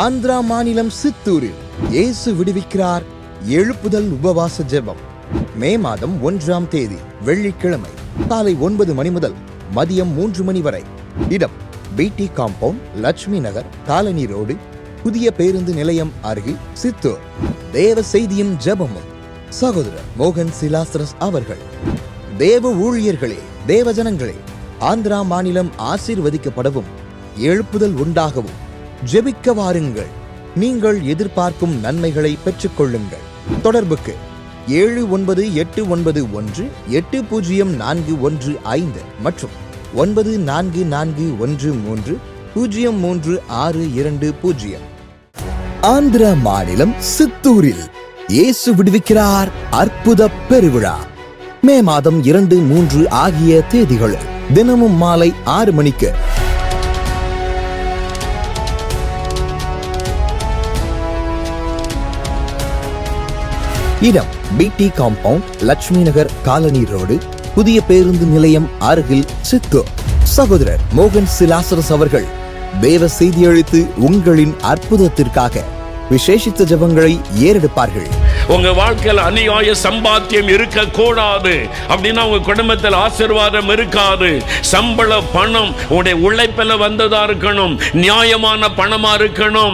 ஆந்திரா மாநிலம் சித்தூரில் இயேசு விடுவிக்கிறார் எழுப்புதல் உபவாச ஜெபம். மே மாதம் 1ஆம் தேதி வெள்ளிக்கிழமை காலை 9 மணி முதல் மதியம் 3 மணி வரை. இடம் பிடி காம்பவுண்ட், லட்சுமி நகர், காலனி ரோடு, புதிய பேருந்து நிலையம் அருகில், சித்தூர். தேவ செய்தியும் ஜெபமும் சகோதரர் மோகன் சிலாஸ்ரஸ் அவர்கள். தேவ ஊழியர்களே, தேவஜனங்களே, ஆந்திரா மாநிலம் ஆசீர்வதிக்கப்படவும் எழுப்புதல் உண்டாகவும் ஜெபிக்க வாருங்கள். நீங்கள் எதிர்பார்க்கும் நன்மைகளை பெற்றுக் கொள்ளுங்கள். தொடர்புக்கு 7989180415 மற்றும் 9441303620. ஆந்திரா மாநிலம் சித்தூரில் இயேசு விடுவிக்கிறார் அற்புத பெருவிழா. மே மாதம் 2, 3 ஆகிய தேதிகளில் தினமும் மாலை 6 மணிக்கு இடம் பிடி காம்பவுண்ட், லட்சுமி நகர், காலனி ரோடு, புதிய பேருந்து நிலையம் அருகில், சித்தூர். சகோதரர் மோகன் சிலாசரஸ் அவர்கள் தேவ செய்தி அளித்து உங்களின் அற்புதத்திற்காக விசேஷித்த ஜெபங்களை ஏறெடுப்பார்கள். உங்க வாழ்க்கையில் அநியாய சம்பாத்தியம் இருக்க கூடாது அப்படின்னா உங்க குடும்பத்தில் ஆசீர்வாதம் இருக்காது. சம்பள பணம் உங்களுடைய உழைப்பில் வந்ததா இருக்கணும், நியாயமான பணமா இருக்கணும்.